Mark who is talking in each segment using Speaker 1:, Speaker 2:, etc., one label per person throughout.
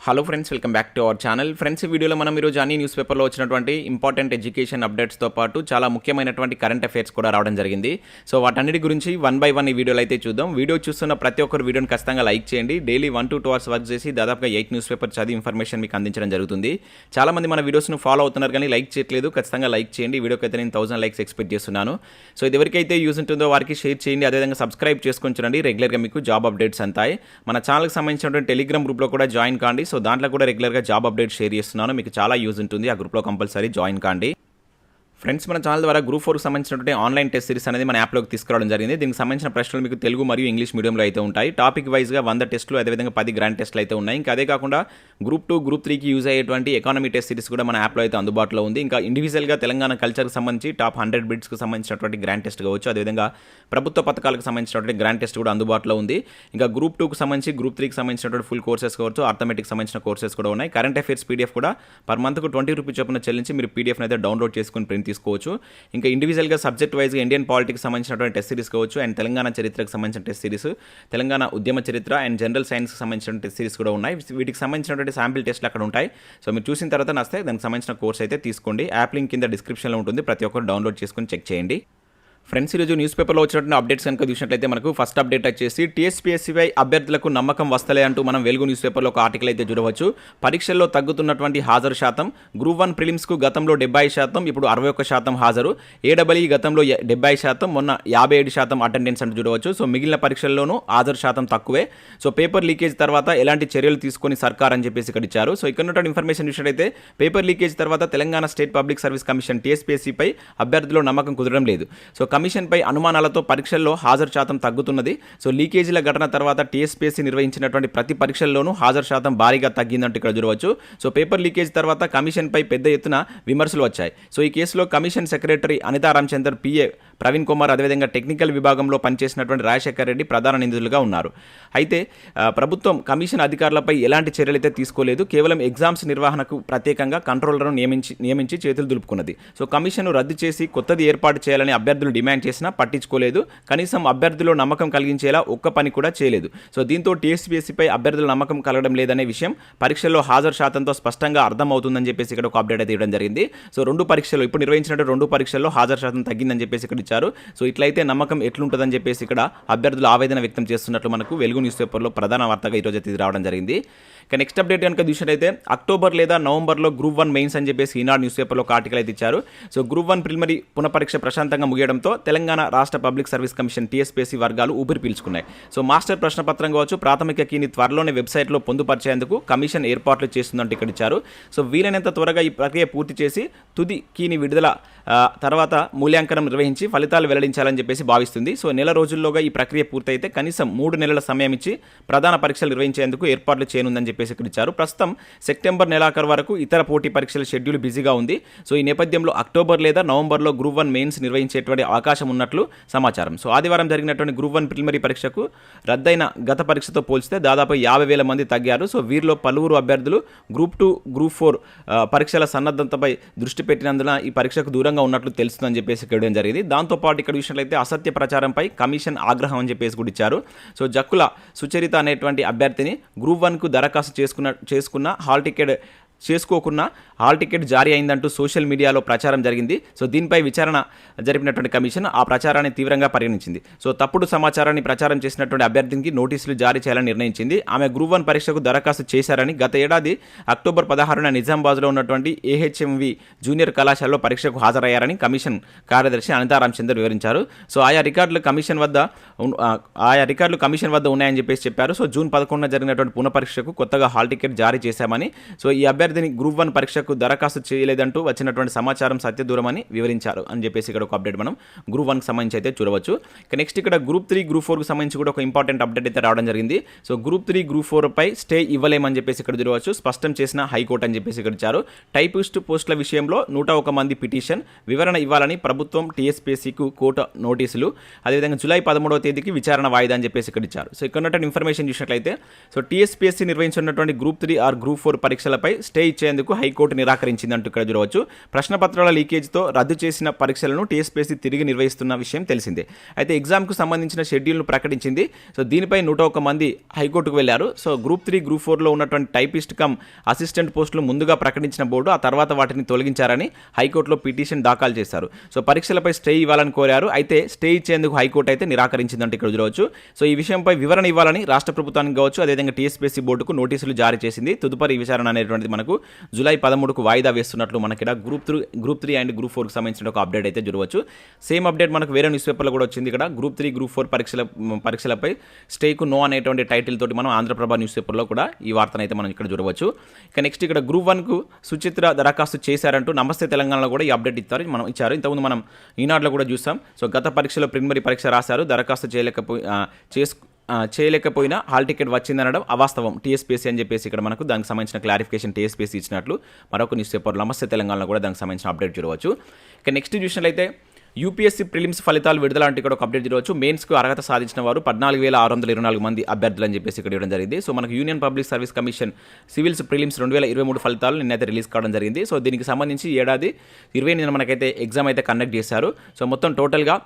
Speaker 1: Hello friends, welcome back to our channel. Friends, ఈ వీడియోలో మనం ఈరోజు అన్ని న్యూస్ పేపర్లో వచ్చినటువంటి ఇంపార్టెంట్ ఎడ్యుకేషన్ అప్డేట్స్తో పాటు చాలా ముఖ్యమైనటువంటి కరెంట్ అఫైర్స్ కూడా రావడం జరిగింది. సో వాటన్నిటి గురించి వన్ బై వన్ ఈ వీడియోలో అయితే చూద్దాం. వీడియో చూస్తున్న ప్రతి ఒక్కరు వీడియోని ఖచ్చితంగా లైక్ చేయండి. డైలీ 1 to 2 hours వర్క్ చేసి దాదాపుగా 8 న్యూస్ పేపర్ చదివి ఇన్ఫర్మేషన్ మీకు అందించడం జరుగుతుంది. చాలామంది మన వీడియోస్ను ఫాలో అవుతున్నారు కానీ లైక్ చేయట్లేదు. ఖచ్చితంగా లైక్ చేయండి. వీడియోకి అయితే నేను 1000 లైక్స్ ఎక్స్పెక్ట్ చేస్తున్నాను. సో ఇది ఎవరికైతే యూజ్ ఉంటుందో వారికి షేర్ చేయండి. అదేవిధంగా సబ్స్క్రైబ్ చేసుకొని చూడండి. రెగ్యులర్గా మీకు జాబ్ అప్డేట్స్ అంతాయి. మన ఛానల్కి సంబంధించినటువంటి టెలిగ్రామ్ గ్రూప్లో కూడా జాయిన్ కాండి. సో దాంట్లో కూడా రెగ్యులర్గా జాబ్ అప్డేట్ షేర్ చేస్తున్నాను. మీకు చాలా యూజ్ ఉంటుంది. ఆ గ్రూప్లో కంపల్సరీ జాయిన్ కాండి. ఫ్రెండ్స్, మన ఛానల్ ద్వారా గ్రూప్ 4కి సంబంధించినటువంటి ఆన్లైన్ టెస్ట్ సిరీస్ అనేది మన యాప్లోకి తీసుకురావడం జరిగింది. దీనికి సంబంధించిన ప్రశ్నలు మీకు తెలుగు మరియు ఇంగ్లీష్ మీడియంలో అయితే ఉంటాయి. టాపిక్ వైజ్గా 100 టెస్టులు, అదేవిధంగా 10 గ్రాండ్ టెస్టులు అయితే ఉన్నాయి. ఇంకా అదే కాకుండా గ్రూప్ 2, గ్రూప్ 3కి యూజ్ అయ్యేటువంటి ఎకానమీ టెస్ట్ సిరీస్ కూడా మన యాప్లో అయితే అందుబాటులో ఉంది. ఇంకా ఇండివిజువల్గా తెలంగాణ కల్చర్కి సంబంధించి టాప్ 100 బిట్స్కి సంబంధించినటువంటి గ్రాండ్ టెస్ట్ కావచ్చు, అదేవిధంగా ప్రభుత్వ పథకాలకు సంబంధించినటువంటి గ్రాండ్ టెస్ట్ కూడా అందుబాటులో ఉంది. ఇంకా గ్రూప్ 2కి సంబంధించి, గ్రూప్ 3కి సంబంధించినటువంటి ఫుల్ కోర్సెస్ కావచ్చు, అర్థమెటిక్ సంబంధించిన కోర్సెస్ కూడా ఉన్నాయి. కరెంట్ అఫైర్స్ పీడిఎఫ్ కూడా పర్ మంత్కు 20 రూపీస్ చొప్పున చెల్లించి మీరు పీడిఎఫ్ని అయితే డౌన్లోడ్ చేసుకుని ప్రింట్ తీసుకోవచ్చు. ఇంకా ఇండివిజువల్గా సబ్జెక్ట్ వైజ్గా ఇండియన్ పాలిటిక్స్ సంబంధించినటువంటి టెస్ట్ సిరీస్ కావచ్చు, అండ్ తెలంగాణ చరిత్రకు సంబంధించిన టెస్ట్ సిరీస్, తెలంగాణ ఉద్యమ చరిత్ర అండ్ జనరల్ సైన్స్కి సంబంధించిన టెస్ట్ సిరీస్ కూడా ఉన్నాయి. వీటికి సంబంధించినటువంటి శాంపిల్ టెస్ట్లు అక్కడ ఉంటాయి. సో మీరు చూసిన తర్వాత నస్తే దానికి సంబంధించిన కోర్స్ అయితే తీసుకోండి. యాప్ లింక్ కింద డిస్క్రిప్షన్లో ఉంటుంది. ప్రతి ఒక్కరు డౌన్లోడ్ చేసుకుని చెక్ చేయండి. ఫ్రెండ్స్, ఈరోజు న్యూస్ పేపర్లో వచ్చినటువంటి అప్డేట్స్ కనుక చూసినట్లయితే మనకు ఫస్ట్ అప్డేట్ వచ్చేసి టీఎస్పీఎస్సీపై అభ్యర్థులకు నమ్మకం వస్తలే అంటూ మనం వెలుగు న్యూస్ పేపర్లో ఒక ఆర్టికల్ అయితే చూడవచ్చు. పరీక్షల్లో తగ్గుతున్నటువంటి హాజరు శాతం. గ్రూప్ 1 ప్రిలిమ్స్కు గతంలో 70%, ఇప్పుడు 61% హాజరు. ఏడబ్ల్యూ గతంలో 70%, మొన్న 57% అటెండెన్స్ అంటూ చూడవచ్చు. సో మిగిలిన పరీక్షల్లోనూ హాజరు శాతం తక్కువే. సో పేపర్ లీకేజ్ తర్వాత ఎలాంటి చర్యలు తీసుకొని సర్కార్ అని చెప్పేసి ఇక్కడ ఇచ్చారు. సో ఇక్కడ ఉన్నటువంటి ఇన్ఫర్మేషన్ చూసినట్లయితే పేపర్ లీకేజ్ తర్వాత Telangana state public service commission టీఎస్పీఎస్సీపై అభ్యర్థుల్లో నమ్మకం కుదరడం లేదు. సో కమిషన్పై అనుమానాలతో పరీక్షల్లో హాజరు శాతం తగ్గుతున్నది. సో లీకేజీల ఘటన తర్వాత టీఎస్పీఎస్సీ నిర్వహించినటువంటి ప్రతి పరీక్షల్లోనూ హాజరు శాతం భారీగా తగ్గిందంటూ ఇక్కడ చూడవచ్చు. సో పేపర్ లీకేజ్ తర్వాత కమిషన్పై పెద్ద ఎత్తున విమర్శలు వచ్చాయి. సో ఈ కేసులో commission secretary Anitha Ramachandar, PA Praveen Kumar, అదేవిధంగా టెక్నికల్ విభాగంలో పనిచేసినటువంటి రాజశేఖర్ రెడ్డి ప్రధాన నిందితులుగా ఉన్నారు. అయితే ప్రభుత్వం కమిషన్ అధికారులపై ఎలాంటి చర్యలు అయితే తీసుకోలేదు. కేవలం ఎగ్జామ్స్ నిర్వహణకు ప్రత్యేకంగా కంట్రోలర్ను నియమించి చేతులు దులుపుకున్నది. సో కమిషన్ను రద్దు చేసి కొత్తది ఏర్పాటు చేయాలని అభ్యర్థులు డిమాండ్ చేసినా పట్టించుకోలేదు. కనీసం అభ్యర్థులు నమ్మకం కలిగించేలా ఒక్క పని కూడా చేయలేదు. సో దీంతో టీఎస్పీఎస్సీపై అభ్యర్థుల నమ్మకం కలగడం లేదనే విషయం పరీక్షల్లో హాజరు శాతంతో స్పష్టంగా అర్థమవుతుందని చెప్పేసి ఇక్కడ ఒక అప్డేట్ అయితే ఇవ్వడం జరిగింది. సో 2 పరీక్షలు ఇప్పుడు నిర్వహించినట్టు 2 పరీక్షల్లో హాజరు శాతం తగ్గిందని చెప్పేసి ఇక్కడ ఇచ్చారు. సో ఇట్లయితే నమ్మకం ఎట్లుంటుందని చెప్పేసి ఇక్కడ అభ్యర్థులు ఆవేదన వ్యక్తం చేస్తున్నట్లు మనకు వెలుగు న్యూస్ పేపర్లో ప్రధాన వార్తగా ఈరోజు అయితే ఇది రావడం జరిగింది. ఇక నెక్స్ట్ అప్డేట్ కనుక చూసినట్లయితే అక్టోబర్ లేదా నవంబర్లో గ్రూప్ 1 మెయిన్స్ అని చెప్పేసి ఈనాడు న్యూస్ పేపర్లో ఒక ఆర్టికల్ అయితే ఇచ్చారు. సో గ్రూప్ 1 ప్రిలిమినరీ పునఃపరీక్ష ప్రశాంతంగా ముగియడంతో తెలంగాణ రాష్ట్ర పబ్లిక్ సర్వీస్ కమిషన్ టీఎస్పీఎస్సీ వర్గాలు ఊపిరి పీల్చుకున్నాయి. సో మాస్టర్ ప్రశ్నపత్రం కావచ్చు, ప్రాథమిక కీని త్వరలోనే వెబ్సైట్లో పొందుపరిచేందుకు కమిషన్ ఏర్పాట్లు చేస్తుందంటూ ఇక్కడ ఇచ్చారు. సో వీలైనంత త్వరగా ఈ ప్రక్రియ పూర్తి చేసి తుది కీని విడుదల తర్వాత మూల్యాంకనం నిర్వహించి ఫలితాలు వెల్లడించాలని చెప్పేసి భావిస్తుంది. సో నెల రోజుల్లోగా ఈ ప్రక్రియ పూర్తయితే కనీసం 3 నెలల సమయం ఇచ్చి ప్రధాన పరీక్షలు నిర్వహించేందుకు ఏర్పాట్లు చేయనుందని చెప్పేసి ఇక్కడ ఇచ్చారు. ప్రస్తుతం సెప్టెంబర్ నెలాఖరు వరకు ఇతర పోటీ పరీక్షల షెడ్యూల్ బిజీగా ఉంది. సో ఈ నేపథ్యంలో అక్టోబర్ లేదా నవంబర్లో గ్రూప్ 1 మెయిన్స్ నిర్వహించేటువంటి అవకాశం ఉన్నట్లు సమాచారం. సో ఆదివారం జరిగినటువంటి గ్రూప్ 1 ప్రిలిమినరీ పరీక్షకు రద్దయిన గత పరీక్షతో పోల్చితే దాదాపు 50,000 మంది తగ్గారు. సో వీరిలో పలువురు అభ్యర్థులు గ్రూప్ 2, గ్రూప్ 4 పరీక్షల సన్నద్ధతపై దృష్టి పెట్టినందున ఈ పరీక్షకు దూరంగా ఉన్నట్లు తెలుస్తుందని చెప్పేసి ఇవ్వడం జరిగింది. దాంతోపాటు ఇక్కడ చూసినట్లయితే అసత్య ప్రచారంపై కమిషన్ ఆగ్రహం అని చెప్పేసి కూడా ఇచ్చారు. సో జక్కుల సుచరిత అనేటువంటి అభ్యర్థిని గ్రూప్ 1కు దరఖాస్తు చేసుకోకున్న హాల్ టికెట్ జారీ అయిందంటూ సోషల్ మీడియాలో ప్రచారం జరిగింది. సో దీనిపై విచారణ జరిపినటువంటి కమిషన్ ఆ ప్రచారాన్ని తీవ్రంగా పరిగణించింది. సో తప్పుడు సమాచారాన్ని ప్రచారం చేసినటువంటి అభ్యర్థికి నోటీసులు జారీ చేయాలని నిర్ణయించింది. ఆమె గ్రూప్ 1 పరీక్షకు దరఖాస్తు చేశారని గత ఏడాది అక్టోబర్ 16న నిజామాబాద్లో ఉన్నటువంటి ఏహెచ్ఎంవి జూనియర్ కళాశాలలో పరీక్షకు హాజరయ్యారని కమిషన్ కార్యదర్శి అనితా రామచందర్ వివరించారు. సో ఆయా రికార్డులు కమిషన్ వద్ద ఉన్నాయని చెప్పేసి చెప్పారు. సో జూన్ 11న జరిగినటువంటి పునఃపరీక్షకు కొత్తగా హాల్ టికెట్ జారీ చేశామని, సో ఈ అభ్యర్థిని గ్రూప్ 1 పరీక్షకు దరఖాస్తు చేయలేదంటూ వచ్చినటువంటి సమాచారం సత్యదూరమని వివరించారు అని చెప్పేసి ఇక్కడ ఒక అప్డేట్ మనం గ్రూప్ 1కి సంబంధించి అయితే చూడవచ్చు. నెక్స్ట్ ఇక్కడ గ్రూప్ 3, గ్రూప్ 4కి సంబంధించి కూడా ఒక ఇంపార్టెంట్ అప్డేట్ అయితే రావడం జరిగింది. సో గ్రూప్ 3, గ్రూప్ 4 పై స్టే ఇవ్వలేమని చెప్పేసి ఇక్కడ చూడవచ్చు. స్పష్టం చేసిన హైకోర్టు అని చెప్పేసి ఇక్కడ ఇచ్చారు. టైపిస్ట్ పోస్టుల విషయంలో 101 మంది పిటిషన్ వివరణ ఇవ్వాలని ప్రభుత్వం టీఎస్పీఎస్సీకు కోర్టు నోటీసులు, అదేవిధంగా జూలై 13వ తేదీకి విచారణ వాయిదా అని చెప్పేసి ఇక్కడ ఇచ్చారు. సో ఇక్కడ ఉన్నటువంటి ఇన్ఫర్మేషన్ చూసినట్లయితే సో టీఎస్పీఎస్సీ నిర్వహించున్నటువంటి గ్రూప్ 3 ఆర్ గ్రూప్ 4 పరీక్షలపై స్టే స్టే ఇచ్చేందుకు హైకోర్టు నిరాకరించిందంటూ ఇక్కడ చూడవచ్చు. ప్రశ్నపత్రాల లీకేజ్తో రద్దు చేసిన పరీక్షలను టీఎస్పీఎస్సీ తిరిగి నిర్వహిస్తున్న విషయం తెలిసిందే. అయితే ఎగ్జామ్కు సంబంధించిన షెడ్యూల్ను ప్రకటించింది. సో దీనిపై 101 మంది హైకోర్టుకు వెళ్లారు. సో గ్రూప్ 3 గ్రూప్ 4లో ఉన్నటువంటి టైపిస్ట్ కమ్ అసిస్టెంట్ పోస్టులు ముందుగా ప్రకటించిన బోర్డు ఆ తర్వాత వాటిని తొలగించారని హైకోర్టులో పిటిషన్ దాఖలు చేశారు. సో పరీక్షలపై స్టే ఇవ్వాలని కోరారు. అయితే స్టే ఇచ్చేందుకు హైకోర్టు అయితే నిరాకరించిందంటే ఇక్కడ చూడవచ్చు. సో ఈ విషయంపై వివరణ ఇవ్వాలని రాష్ట్ర ప్రభుత్వానికి కావచ్చు, అదేవిధంగా టీఎస్పీఎస్సీ బోర్డుకు నోటీసులు జారీ చేసింది. తదుపరి విచారణ అనేటువంటిది మనకు జూలై 13కు వాయిదా వేస్తున్నట్లు మనకి ఇక్కడ గ్రూప్ 3 అండ్ గ్రూప్ 4కి సంబంధించిన ఒక అప్డేట్ అయితే చూడవచ్చు. సేమ్ అప్డేట్ మనకు వేరే న్యూస్ పేపర్లో కూడా వచ్చింది. ఇక్కడ గ్రూప్ 3 గ్రూప్ 4 పరీక్షలపై స్టేకు నో అనేటువంటి టైటిల్ తోటి మనం ఆంధ్రప్రభ న్యూస్ పేపర్లో కూడా ఈ వార్తను అయితే మనం ఇక్కడ చూడవచ్చు. ఇక నెక్స్ట్ ఇక్కడ గ్రూప్ 1కు సుచిత్ర దరఖాస్తు చేశారంటూ నమస్తే తెలంగాణలో కూడా ఈ అప్డేట్ ఇచ్చారు. ఇంతకుముందు మనం ఈనాడులో కూడా చూసాం. సో గత పరీక్షలో ప్రిలిమినరీ పరీక్ష రాశారు, దరఖాస్తు చేయలేకపోయినా హాల్ టికెట్ వచ్చిందనడం అవాస్తవం టీఎస్పీఎస్సీ అని చెప్పేసి ఇక్కడ మనకు దానికి సంబంధించిన క్లారిఫికేషన్ టీఎస్పీఎస్సీ ఇచ్చినట్లు మరొక న్యూస్ పేపర్ నమస్తే తెలంగాణలో కూడా దానికి సంబంధించిన అప్డేట్ చూడవచ్చు. ఇక నెక్స్ట్ చూసినట్లయితే యూపీఎస్సీ ప్రిలిమ్స్ ఫలితాలు విడుదల అంటే ఇక్కడ ఒక అప్డేట్ చూడవచ్చు. మెయిన్స్కు అర్హత సాధించిన వారు 14,624 మంది అభ్యర్థులు అని చెప్పేసి ఇక్కడ ఇవ్వడం జరిగింది. సో మనకు union public service commission civils prelims 2023 ఫలితాలు నిన్నైతే రిలీజ్ కావడం జరిగింది. సో దీనికి సంబంధించి ఏడాది 28 మనకైతే ఎగ్జామ్ అయితే కండక్ట్ చేశారు. సో మొత్తం టోటల్గా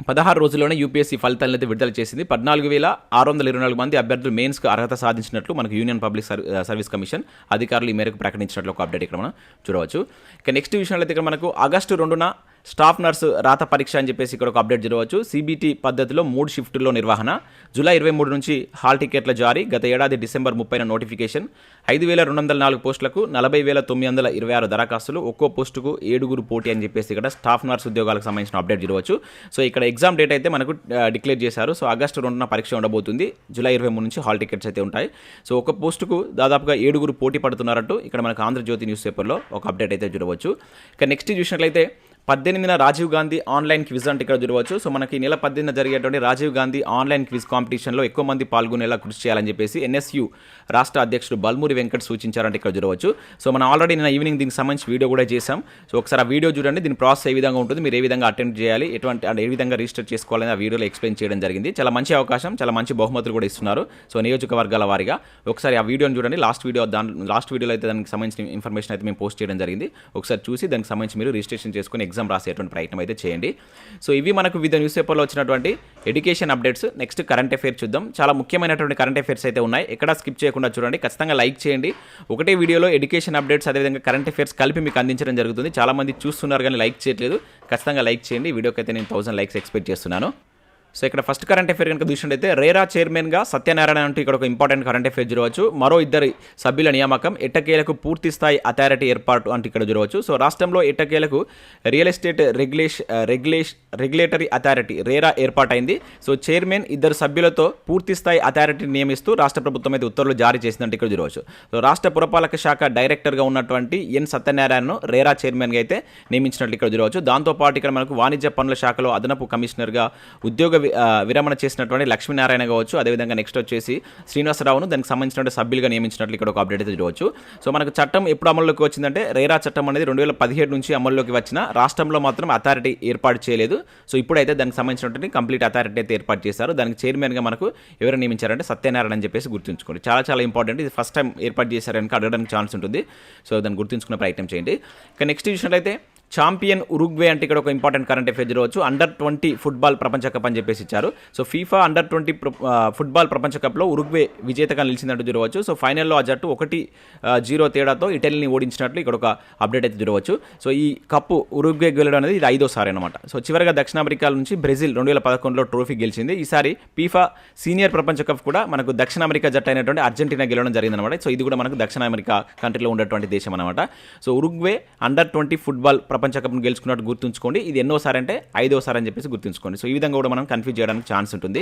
Speaker 1: 16 రోజుల్లోనే యూపీఎస్సీ ఫలితాలను అయితే విడుదల చేసింది. 14,624 మంది అభ్యర్థులు మెయిన్స్కు అర్హత సాధించినట్లు మనకు యూనియన్ పబ్లిక్ సర్వీస్ కమిషన్ అధికారులు ఈ మేరకు ప్రకటించినట్లు ఒక అప్డేట్ ఇక్కడ మనం చూడవచ్చు. ఇక నెక్స్ట్ విషయంలో అయితే ఇక్కడ మనకు ఆగస్టు 2న స్టాఫ్ నర్సు రాత పరీక్ష అని చెప్పేసి ఇక్కడ ఒక అప్డేట్ చూడవచ్చు. సిబిటి పద్ధతిలో 3 షిఫ్టుల్లో నిర్వహణ, జూలై 23 నుంచి హాల్ టికెట్ల జారీ, గత ఏడాది డిసెంబర్ 30న నోటిఫికేషన్, 5,204 పోస్టులకు 40,926 దరఖాస్తులు, ఒక్కో పోస్టుకు 7 పోటీ అని చెప్పేసి ఇక్కడ స్టాఫ్ నర్స్ ఉద్యోగాలకు సంబంధించిన అప్డేట్ చూడవచ్చు. సో ఇక్కడ ఎగ్జామ్ డేట్ అయితే మనకు డిక్లేర్ చేశారు. సో ఆగస్టు 2న పరీక్ష ఉండబోతుంది, జూలై 23 నుంచి హాల్ టికెట్స్ అయితే ఉంటాయి. సో ఒక పోస్టుకు దాదాపుగా 7 పోటీ పడుతున్నారంటూ ఇక్కడ మనకు ఆంధ్రజ్యోతి న్యూస్ పేపర్లో ఒక అప్డేట్ అయితే చూడవచ్చు. ఇక నెక్స్ట్ చూసినట్లయితే 18న రాజీవ్ గాంధీ ఆన్లైన్ క్విజ్ అంటే ఇక్కడ చూడవచ్చు. సో మనకి నెల 18న జరిగేటువంటి రాజీవ్ గాంధీ ఆన్లైన్ క్విజ్ కాంపిటీషన్లో ఎక్కువ మంది పాల్గొనేలా కృషి చేయాలని చెప్పేసి ఎన్ఎస్యు రాష్ట్ర అధ్యక్షుడు బల్మూరి వెంకట్ సూచించారంటే ఇక్కడ చూడవచ్చు. సో మనం ఆల్రెడీ నిన్న ఈవినింగ్ దీనికి సంబంధించి వీడియో కూడా చేశాం. సో ఒకసారి ఆ వీడియో చూడండి. దీని ప్రాసెస్ ఏ విధంగా ఉంటుంది, మీరు ఏ విధంగా అటెంప్ట్ చేయాలి, ఏ విధంగా రిజిస్టర్ చేసుకోవాలని ఆ వీడియోలో ఎక్స్ప్లెయిన్ చేయడం జరిగింది. చాలా మంచి అవకాశం, చాలా మంచి బహుమతులు కూడా ఇస్తున్నారు. సో నియోజకవర్గాల వారిగా ఒకసారి ఆ వీడియోని చూడండి. లాస్ట్ వీడియోలో అయితే దానికి సంబంధించిన ఇన్ఫర్మేషన్ అయితే మేము పోస్ట్ చేయడం జరిగింది. ఒకసారి చూసి దానికి సంబంధించి మీరు రిజిస్ట్రేషన్ చేసుకుని ఎగ్జామ్ రాసేటువంటి ప్రయత్నం అయితే చేయండి. సో ఇవి మనకు వివిధ న్యూస్ పేపర్లో వచ్చినటువంటి education updates. Next current affairs చూద్దాం. చాలా ముఖ్యమైనటువంటి కరెంట్ అఫైర్స్ అయితే ఉన్నాయి. ఎక్కడ స్కిప్ చేయకుండా చూడండి, ఖచ్చితంగా లైక్ చేయండి. ఒకటే వీడియోలో ఎడ్యుకేషన్ అప్డేట్స్ అదేవిధంగా కరెంట్ అఫైర్స్ కలిపి మీకు అందించడం జరుగుతుంది. చాలా మంది చూస్తున్నారు కానీ లైక్ చేయట్లేదు. ఖచ్చితంగా లైక్ చేయండి. వీడియోకి అయితే నేను 1000 లైక్స్ ఎక్స్పెక్ట్ చేస్తున్నాను. సో ఇక్కడ ఫస్ట్ కరెంట్ అఫైర్ కనుక చూసినట్టయితే రేరా చైర్మన్గా సత్యనారాయణ అంటూ ఇక్కడ ఒక ఇంపార్టెంట్ కరెంట్ అఫైర్ చూడవచ్చు. మరో 2 సభ్యుల నియామకం, ఎట్టకేలకు పూర్తి స్థాయి అథారిటీ ఏర్పాటు అంటూ ఇక్కడ చూడవచ్చు. సో రాష్ట్రంలో ఎట్టకేలకు real estate regulatory authority RERA ఏర్పాటైంది. సో చైర్మన్ 2 సభ్యులతో పూర్తి స్థాయి అథారిటీని నియమిస్తూ రాష్ట్ర ప్రభుత్వం అయితే ఉత్తర్వులు జారీ చేసిందంటే ఇక్కడ చూడవచ్చు. సో రాష్ట్ర పురపాలక శాఖ డైరెక్టర్గా ఉన్నటువంటి ఎన్ సత్యనారాయణను రేరా చైర్మన్గా అయితే నియమించినట్లు ఇక్కడ చూడవచ్చు. దాంతోపాటు ఇక్కడ మనకు వాణిజ్య పనుల శాఖలో అదనపు కమిషనర్గా ఉద్యోగ విరమణ చేసినటువంటి లక్ష్మీనారాయణ కావచ్చు, అదేవిధంగా నెక్స్ట్ వచ్చేసి శ్రీనివాసరావును దానికి సంబంధించిన సభ్యులుగా నియమించినట్లు ఇక్కడ ఒక అప్డేట్ అయితే చూడవచ్చు. సో మనకు చట్టం ఎప్పుడు అమల్లోకి వచ్చిందంటే రేరా చట్టం అనేది 2017 నుంచి అమల్లోకి వచ్చిన, రాష్ట్రంలో మాత్రం అథారిటీ ఏర్పాటు చేయలేదు. సో ఇప్పుడైతే దానికి సంబంధించినటువంటి కంప్లీట్ అథారిటీ అయితే ఏర్పాటు చేశారు. దానికి చైర్మన్గా మనకు ఎవరు నియమించారంటే సత్యనారాయణ అని చెప్పేసి గుర్తుంచుకోండి. చాలా చాలా ఇంపార్టెంట్. ఇది ఫస్ట్ టైం ఏర్పాటు చేశారని అడగడానికి ఛాన్స్ ఉంటుంది. సో దాన్ని గుర్తుంచుకునే ప్రయత్నం చేయండి. ఇక నెక్స్ట్ చూసినట్లయితే ఛాంపియన్ ఉరుగ్వే అంటే ఇక్కడ ఒక ఇంపార్టెంట్ కరెంట్ అఫైర్ చూడవచ్చు. అండర్-20 ఫుట్బాల్ ప్రపంచ కప్ అని చెప్పేసి ఇచ్చారు. సో ఫీఫా అండర్-20 ఫుట్బాల్ ప్రపంచ కప్లో ఉరుగ్వే విజేతగా నిలిచిందంటూ చూడవచ్చు. సో ఫైనల్లో ఆ జట్టు 1-0 తేడాతో ఇటలీని ఓడించినట్లు ఇక్కడ ఒక అప్డేట్ అయితే చూడవచ్చు. సో ఈ కప్పు ఉరుగ్వే గెలవడం అనేది ఇది 5వ అనమాట. సో చివరిగా దక్షిణ అమెరికా నుంచి బ్రెజిల్ 2011లో ట్రోఫీ గెలిచింది. ఈసారి ఫీఫా సీనియర్ ప్రపంచ కప్ కూడా మనకు దక్షిణ అమెరికా జట్టు అయినటువంటి అర్జెంటీనా గెలవడం జరిగిందనమాట. సో ఇది కూడా మనకు దక్షిణ అమెరికా కంట్రీలో ఉన్నటువంటి దేశం అనమాట. సో ఉరుగ్వే అండర్-20 ఫుట్బాల్ ప్రపంచ కప్ను గెలుచుకున్నట్టు గుర్తుంచుకోండి. ఇది ఎన్నోసారి అంటే 5వసారి అని చెప్పేసి గుర్తుంచుకోండి. సో ఈ విధంగా కూడా మనం కన్ఫ్యూజ్ చేయడానికి ఛాన్స్ ఉంటుంది.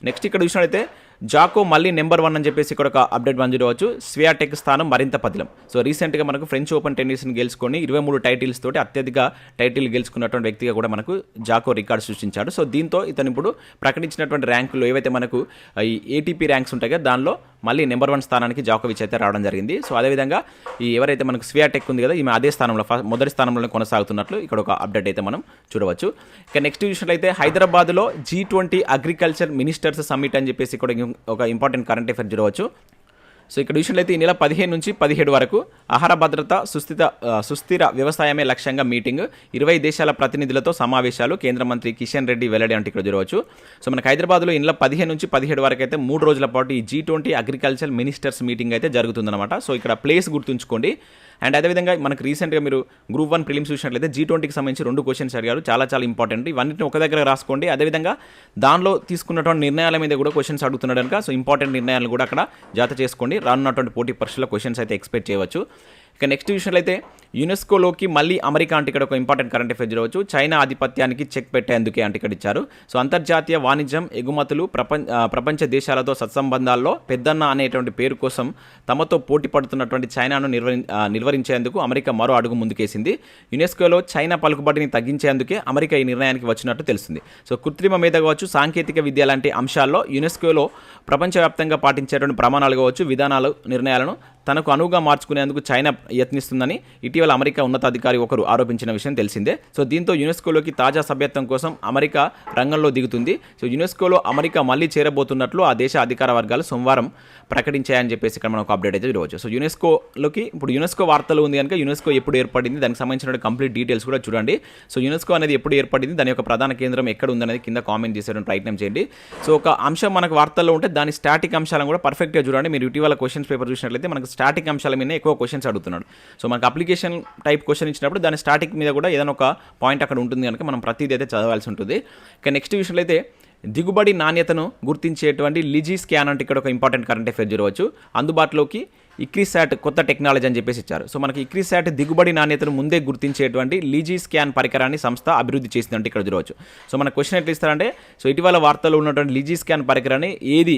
Speaker 1: నెక్స్ట్ ఇక్కడ చూసినట్లయితే జాకో మళ్ళీ నెంబర్ 1 అని చెప్పేసి ఇక్కడ ఒక అప్డేట్ చూడవచ్చు. స్వియాటెక్ స్థానం మరింత పదిలం. సో రీసెంట్గా మనకు ఫ్రెంచ్ ఓపెన్ టెన్నిస్ని గెలుచుకొని 23 టైటిల్స్ తోటి అత్యధిక టైటిల్ గెలుచుకున్నటువంటి వ్యక్తిగా కూడా మనకు జాకో రికార్డు సృష్టించాడు. సో దీంతో ఇతను ఇప్పుడు ప్రకటించినటువంటి ర్యాంకులు ఏవైతే మనకు ఈ ఏటీపీ ర్యాంక్స్ ఉంటాయో దానిలో మళ్ళీ నెంబర్ 1 స్థానానికి జాకోవిచ్ అయితే రావడం జరిగింది. సో అదేవిధంగా ఈ ఎవరైతే మనకు స్వియాటెక్ ఉంది కదా, ఈమె అదే స్థానంలో మొదటి స్థానంలోనే కొనసాగుతున్నట్లు ఇక్కడ ఒక అప్డేట్ అయితే మనం చూడవచ్చు. ఇక నెక్స్ట్ చూసినట్లయితే హైదరాబాద్లో G20 అగ్రికల్చర్ మినిస్టర్స్ సమ్మిట్ అని చెప్పేసి ఇక్కడ ఒక ఇంపార్టెంట్ కరెంట్ అఫైర్ చూడవచ్చు. సో ఇక్కడ చూసినట్లయితే ఈ నెల 15 నుంచి 17 వరకు ఆహార భద్రత సుస్థిర వ్యవసాయమే లక్ష్యంగా మీటింగ్ 20 దేశాల ప్రతినిధులతో సమావేశాలు కేంద్ర మంత్రి కిషన్ రెడ్డి వెల్లడి అంటే ఇక్కడ చూడవచ్చు. సో మనకు హైదరాబాద్లో ఈ నెల 15 నుంచి 17 వరకు అయితే 3 రోజుల పాటు ఈ G20 అగ్రికల్చర్ మినిస్టర్స్ మీటింగ్ అయితే జరుగుతుందన్నమాట. సో ఇక్కడ ప్లేస్ గుర్తుంచుకోండి. అండ్ అదేవిధంగా మనకు రీసెంట్గా మీరు గ్రూప్ 1 ప్రిలిమ్స్ చూసినట్లయితే G20కి సంబంధించి 2 క్వశ్చన్స్ అడిగారు. చాలా ఇంపార్టెంట్. ఇవన్నిటిని ఒక దగ్గర రాసుకోండి. అదేవిధంగా దానిలో తీసుకున్నటువంటి నిర్ణయాల మీద కూడా క్వశ్చన్స్ అడుగుతున్నాడు కనుక సో ఇంపార్టెంట్ నిర్ణయాలను కూడా అక్కడ జాత చేసుకోండి. రానున్నటువంటి పోటీ పరీక్షల్లో క్వశ్చన్స్ అయితే ఎక్స్పెక్ట్ చేయవచ్చు. ఇక నెక్స్ట్ విషయంలో యునెస్కోలోకి మళ్ళీ అమెరికా అంటే ఇక్కడ ఒక ఇంపార్టెంట్ కరెంట్ అఫేర్ చూడవచ్చు. చైనా ఆధిపత్యానికి చెక్ పెట్టేందుకే అంటే ఇక్కడ ఇచ్చారు. సో అంతర్జాతీయ వాణిజ్యం ఎగుమతులు ప్రపంచ దేశాలతో సత్సంబంధాల్లో పెద్దన్న అనేటువంటి పేరు కోసం తమతో పోటీ పడుతున్నటువంటి చైనాను నిర్వహించేందుకు అమెరికా మరో అడుగు ముందుకేసింది. యునెస్కోలో చైనా పలుకుబడిని తగ్గించేందుకే అమెరికా ఈ నిర్ణయానికి వచ్చినట్టు తెలుస్తుంది. సో కృత్రిమ మేధ కావచ్చు, సాంకేతిక విద్య లాంటి అంశాల్లో యునెస్కోలో ప్రపంచవ్యాప్తంగా పాటించేటువంటి ప్రమాణాలు కావచ్చు, విధానాలు, నిర్ణయాలను తనకు అనువుగా మార్చుకునేందుకు చైనా యత్నిస్తుందని ఇటీవల అమెరికా ఉన్నతాధికారి ఒకరు ఆరోపించిన విషయం తెలిసిందే. సో దీంతో యునెస్కోలోకి తాజా సభ్యత్వం కోసం అమెరికా రంగంలో దిగుతుంది. సో యునెస్కోలో అమెరికా మళ్ళీ చేరబోతున్నట్లు ఆ దేశ అధికార వర్గాలు సోమవారం ప్రకటించాయని చెప్పేసి ఇక్కడ మనకు అప్డేట్ అయితే చూడవచ్చు. సో యునెస్కోలోకి ఇప్పుడు యునెస్కో వార్తలు ఉంది కనుక యునెస్కో ఎప్పుడు ఏర్పడింది, దానికి సంబంధించిన కంప్లీట్ డీటెయిల్స్ కూడా చూడండి. సో యునెస్కో అనేది ఎప్పుడు ఏర్పడింది, దాని యొక్క ప్రధాన కేంద్రం ఎక్కడ ఉందనేది కింద కామెంట్ చేసేటువంటి ప్రయత్నం చేయండి. సో ఒక అంశం మనకు వార్తల్లో ఉంటే దాని స్టాటిక్ అంశాలను కూడా పర్ఫెక్ట్గా చూడండి. మీరు ఇటీవల క్వశ్చన్స్ పేపర్ చూసినట్లయితే మనకు స్టాటిక్ అంశాల మీద ఎక్కువ క్వశ్చన్స్ అడుగుతున్నాడు. సో మనకు అప్లికేషన్ టైప్ క్వశ్చన్ ఇచ్చినప్పుడు దాని స్టాటిక్ మీద కూడా ఏదైనా ఒక పాయింట్ అక్కడ ఉంటుంది కనుక మనం ప్రతిదీ అయితే చదవాల్సి ఉంటుంది. ఇక నెక్స్ట్ విషయంలో అయితే దిగుబడి నాణ్యతను గుర్తించేటువంటి లిజీ స్కాన్ అంటే ఇక్కడ ఒక ఇంపార్టెంట్ కరెంట్ అఫేర్ చూడవచ్చు. అందుబాటులోకి ఇక్రిసాట్ కొత్త టెక్నాలజీ అని చెప్పేసి ఇచ్చారు. సో మనకి ఇక్రిసాట్ దిగుబడి నాణ్యతను ముందే గుర్తించేటువంటి లీజీ స్కాన్ పరికరాన్ని సంస్థ అభివృద్ధి చేసిందంటే ఇక్కడ చూడవచ్చు. సో మన క్వశ్చన్ ఎట్లా ఇస్తారంటే సో ఇటీవల వార్తల్లో ఉన్నటువంటి లీజీ స్కాన్ పరికరాన్ని ఏది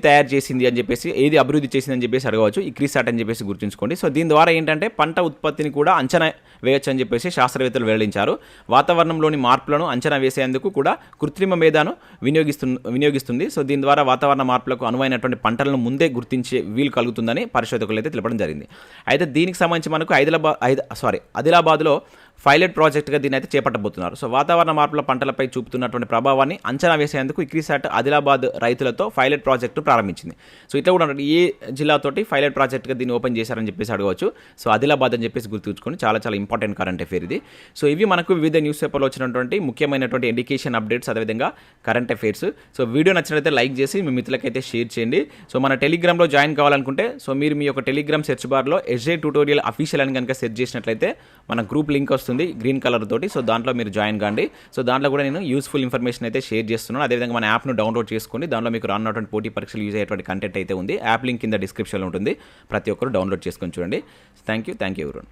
Speaker 1: తయారు చేసింది అని చెప్పేసి, ఏది అభివృద్ధి చేసింది అని చెప్పేసి అడగవచ్చు. ఇక్రిసాట్ అని చెప్పేసి గుర్తుంచుకోండి. సో దీని ద్వారా ఏంటంటే పంట ఉత్పత్తిని కూడా అంచనా వేయచ్చు అని చెప్పేసి శాస్త్రవేత్తలు వెల్లడించారు. వాతావరణంలోని మార్పులను అంచనా వేసేందుకు కూడా కృత్రిమ మేధను వినియోగిస్తుంది. సో దీని ద్వారా వాతావరణ మార్పులకు అనువైనటువంటి పంటలను ముందే గుర్తించే వీలు కలుగుతుందని పరిశోధకులు అయితే తెలపడం జరిగింది. అయితే దీనికి సంబంధించి మనకు ఆదిలాబాద్లో పైలట్ ప్రాజెక్ట్గా దీన్ని అయితే చేపట్టబోతున్నారు. సో వాతావరణ మార్పుల పంటలపై చూపుతున్నటువంటి ప్రభావాన్ని అంచనా వేసేందుకు ఇక్రిసాట్ ఆదిలాబాద్ రైతులతో పైలట్ ప్రాజెక్టు ప్రారంభించింది. సో ఇట్లా కూడా ఏ జిల్లాతోటి పైలట్ ప్రాజెక్ట్గా దీన్ని ఓపెన్ చేశారని చెప్పేసి అడగవచ్చు. సో ఆదిలాబాద్ అని చెప్పేసి గుర్తుంచుకొని చాలా ఇంపార్టెంట్ కరెంట్ అఫేర్ ఇది. సో ఇవి మనకు వివిధ న్యూస్ పేపర్లో వచ్చినటువంటి ముఖ్యమైనటువంటి ఎడ్యుకేషన్ అప్డేట్స్, అదేవిధంగా కరెంట్ అఫేర్స్. సో వీడియో నచ్చినట్లయితే లైక్ చేసి మీ మిత్రులకైతే షేర్ చేయండి. సో మన టెలిగ్రామ్లో జాయిన్ కావాలనుకుంటే సో మీరు మీ యొక్క టెలిగ్రామ్ సెర్చ్ బార్లో SJTutorial అఫీషియల్ అని కనుక సెర్చ్ చేసినట్లయితే మన గ్రూప్ లింక్ వస్తుంది గ్రీన్ కలర్ తోటి. సో దాంట్లో మీరు జాయిన్ కాండి. సో దాంట్లో కూడా నేను యూస్ఫుల్ ఇన్ఫర్మేషన్ అయితే షేర్ చేస్తున్నాను. అదేవిధంగా మన యాప్ను డౌన్లోడ్ చేసుకోండి. దాంట్లో మీకు రానున్నటువంటి పోటీ పరీక్షలు యూజ్ అయ్యేటువంటి కంటెంట్ అయితే ఉంది. యాప్ లింక్ కింద డిస్క్రిప్షన్లో ఉంటుంది. ప్రతి ఒక్కరు డౌన్లోడ్ చేసుకొని చూడండి. Thank you everyone.